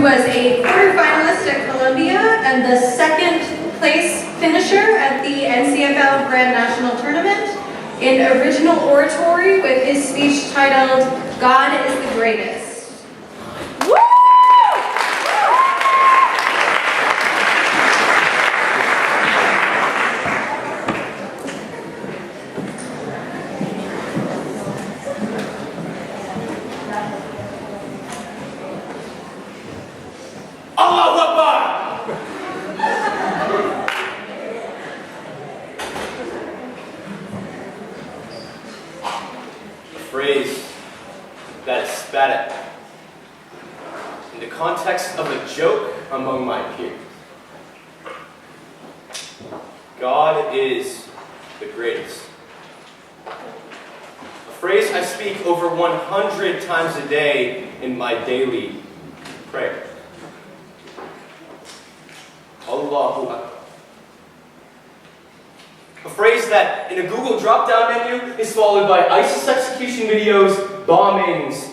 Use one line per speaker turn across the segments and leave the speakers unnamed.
who was a quarterfinalist at Columbia and the second place finisher at the NCFL Grand National Tournament in original oratory with his speech titled, "God is the Greatest."
Phrase that is spat at in the context of a joke among my peers. God is the greatest. A phrase I speak over 100 times a day in my daily prayer. Allahu Akbar. A phrase that in a Google drop-down menu is followed by ISIS execution videos, bombings,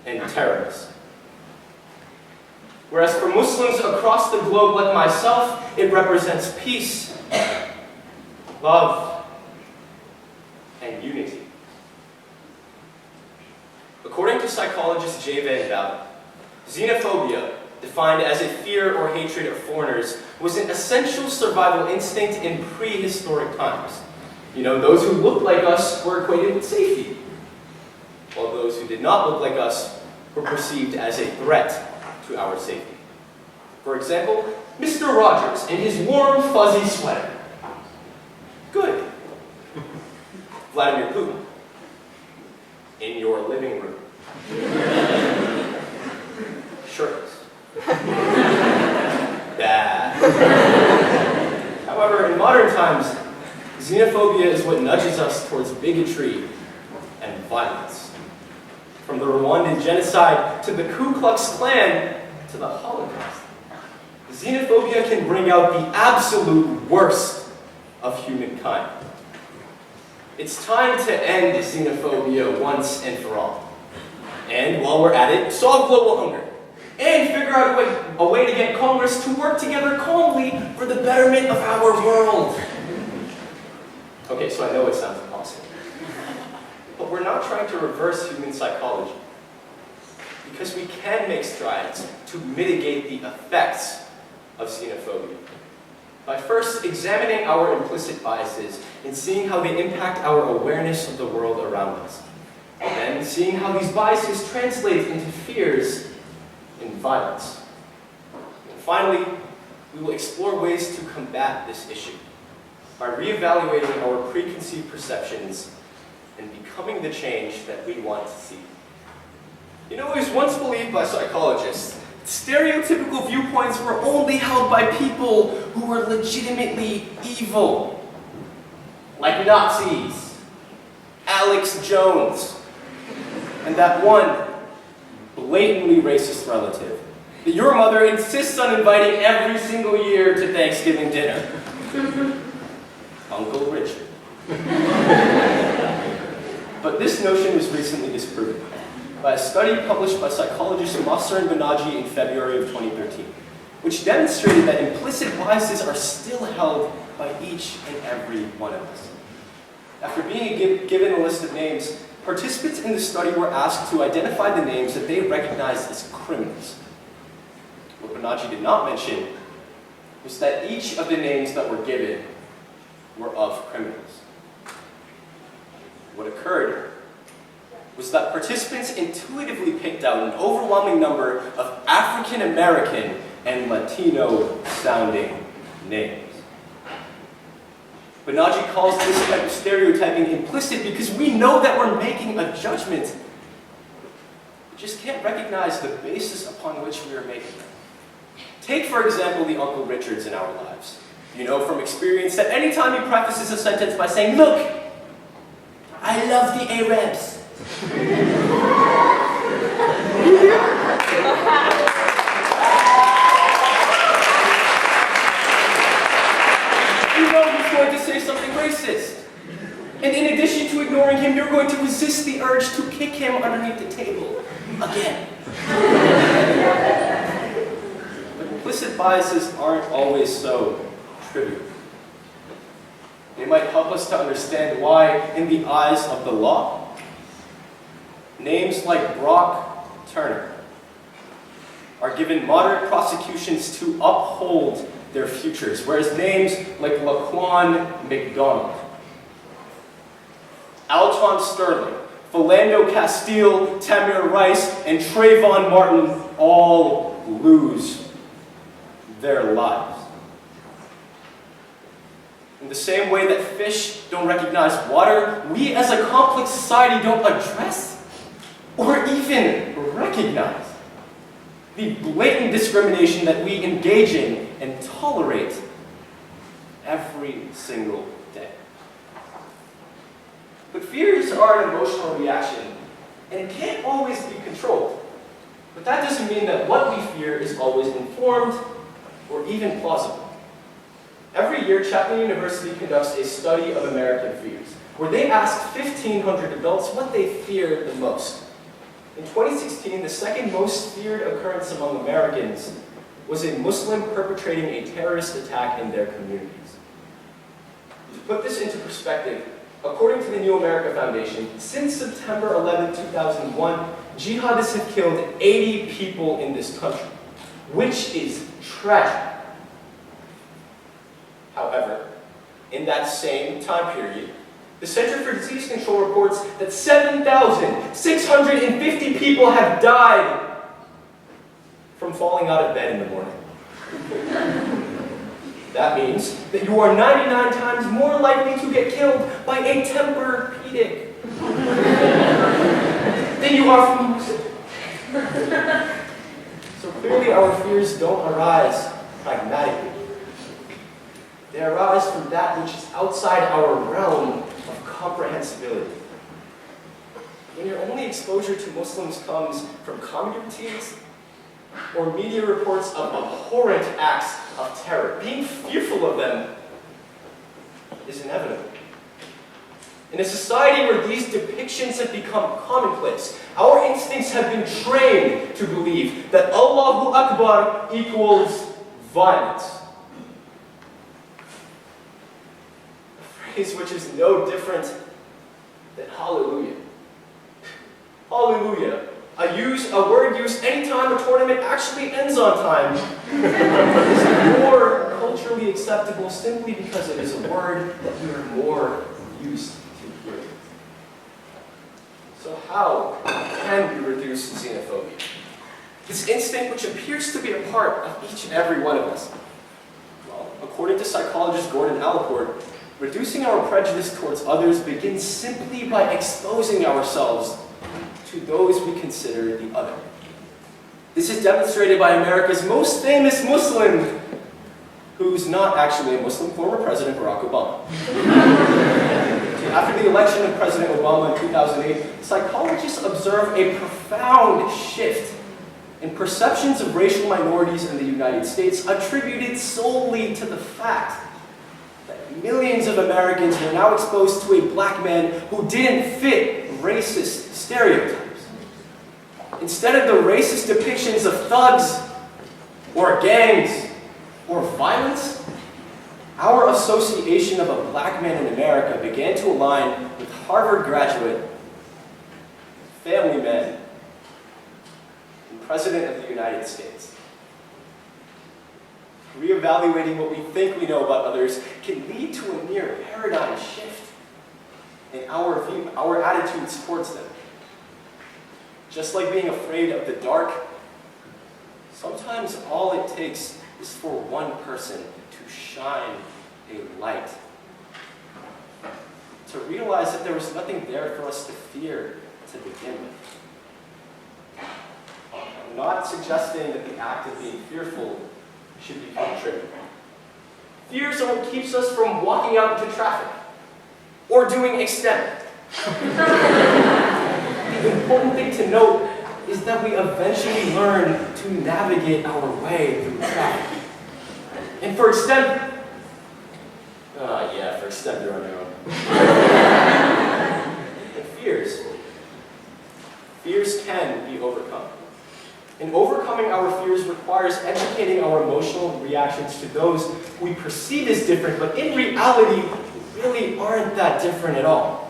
and terrorists. Whereas for Muslims across the globe like myself, it represents peace, love, and unity. According to psychologist J. Van Dalen, xenophobia, defined as a fear or hatred of foreigners, was an essential survival instinct in prehistoric times. You know, those who looked like us were equated with safety, while those who did not look like us were perceived as a threat to our safety. For example, Mr. Rogers in his warm, fuzzy sweater. Good. Vladimir Putin in your living room. Shirtless. Bad. However, in modern times, xenophobia is what nudges us towards bigotry and violence. From the Rwandan genocide to the Ku Klux Klan to the Holocaust, xenophobia can bring out the absolute worst of humankind. It's time to end xenophobia once and for all. And while we're at it, solve global hunger. And figure out a way to get Congress to work together calmly for the betterment of our world. Okay, so I know it sounds impossible. But we're not trying to reverse human psychology. Because we can make strides to mitigate the effects of xenophobia by first examining our implicit biases and seeing how they impact our awareness of the world around us. And then seeing how these biases translate into fears and violence. And finally, we will explore ways to combat this issue by reevaluating our preconceived perceptions and becoming the change that we want to see. You know, it was once believed by psychologists that stereotypical viewpoints were only held by people who were legitimately evil, like Nazis, Alex Jones, and that one blatantly racist relative that your mother insists on inviting every single year to Thanksgiving dinner. Uncle Richard. But this notion was recently disproven by a study published by psychologist Masr and Banaji in February of 2013, which demonstrated that implicit biases are still held by each and every one of us. After being given a list of names, participants in the study were asked to identify the names that they recognized as criminals. What Banaji did not mention was that each of the names that were given were of criminals. What occurred was that participants intuitively picked out an overwhelming number of African American and Latino sounding names. Banaji calls this type of stereotyping implicit because we know that we're making a judgment. We just can't recognize the basis upon which we are making it. Take, for example, the Uncle Richards in our lives. You know from experience that anytime he prefaces a sentence by saying, "Look, I love the Arabs." You know he's going to say something racist. And in addition to ignoring him, you're going to resist the urge to kick him underneath the table again. biases aren't always so trivial. They might help us to understand why, in the eyes of the law, names like Brock Turner are given moderate prosecutions to uphold their futures, whereas names like Laquan McDonald, Alton Sterling, Philando Castile, Tamir Rice, and Trayvon Martin all lose their lives. In the same way that fish don't recognize water, we as a complex society don't address or even recognize the blatant discrimination that we engage in and tolerate every single day. But fears are an emotional reaction, and it can't always be controlled. But that doesn't mean that what we fear is always informed or even plausible. Every year, Chapman University conducts a study of American fears, where they ask 1,500 adults what they fear the most. In 2016, the second most feared occurrence among Americans was a Muslim perpetrating a terrorist attack in their communities. To put this into perspective, according to the New America Foundation, since September 11, 2001, jihadists have killed 80 people in this country, which is tragic. However, in that same time period, the Center for Disease Control reports that 7,650 people have died from falling out of bed in the morning. That means that you are 99 times more likely to get killed by a Tempur-Pedic than you are from music. So clearly our fears don't arise pragmatically. They arise from that which is outside our realm of comprehensibility. When your only exposure to Muslims comes from comedy routines or media reports of abhorrent acts of terror, being fearful of them is inevitable. In a society where these depictions have become commonplace, our instincts have been trained to believe that Allahu Akbar equals violence. Which is no different than hallelujah. Hallelujah. A word used anytime a tournament actually ends on time is more culturally acceptable simply because it is a word that we are more used to hearing. So how can we reduce xenophobia? This instinct which appears to be a part of each and every one of us. Well, according to psychologist Gordon Allport, reducing our prejudice towards others begins simply by exposing ourselves to those we consider the other. This is demonstrated by America's most famous Muslim, who's not actually a Muslim, former President Barack Obama. After the election of President Obama in 2008, psychologists observe a profound shift in perceptions of racial minorities in the United States, attributed solely to the fact millions of Americans were now exposed to a black man who didn't fit racist stereotypes. Instead of the racist depictions of thugs or gangs or violence, our association of a black man in America began to align with Harvard graduate, family man, and President of the United States. Reevaluating what we think we know about others can lead to a near paradigm shift in our attitudes towards them. Just like being afraid of the dark, sometimes all it takes is for one person to shine a light. To realize that there was nothing there for us to fear to begin with. I'm not suggesting that the act of being fearful should become trivial. Fears are what keeps us from walking out into traffic or doing extent. The important thing to note is that we eventually learn to navigate our way through traffic. And for extent, for extent you're on your own. And fears can be overcome. And overcoming our fears requires educating our emotional reactions to those we perceive as different, but in reality, really aren't that different at all.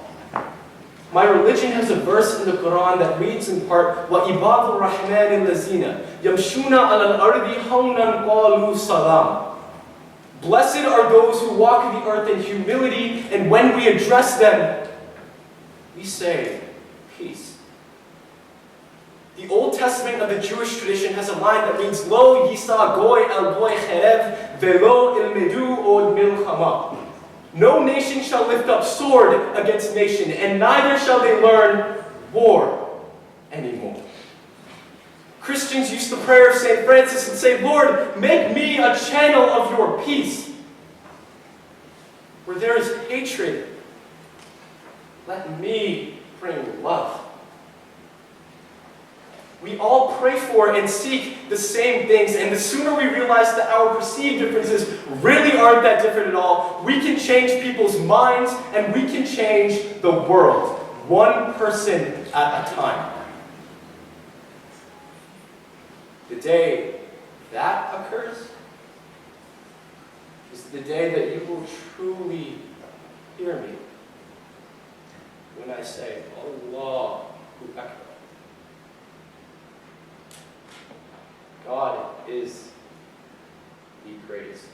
My religion has a verse in the Quran that reads in part, وَإِبَادُ الرَّحْمَنِ الَّذِينَ يَمْشُونَ عَلَى الْأَرْضِ هَوْنًا قَالُوا سَلَامًا. Blessed are those who walk the earth in humility, and when we address them, we say, peace. The Old Testament of the Jewish tradition has a line that reads, Lo yisa goy el goy cherev, velo ilmedu od milchama. No nation shall lift up sword against nation, and neither shall they learn war anymore. Christians use the prayer of St. Francis and say, Lord, make me a channel of your peace. Where there is hatred, let me bring love. We all pray for and seek the same things, and the sooner we realize that our perceived differences really aren't that different at all, we can change people's minds and we can change the world, one person at a time. The day that occurs is the day that you will truly hear me when I say, Allahu Akbar. God is the greatest.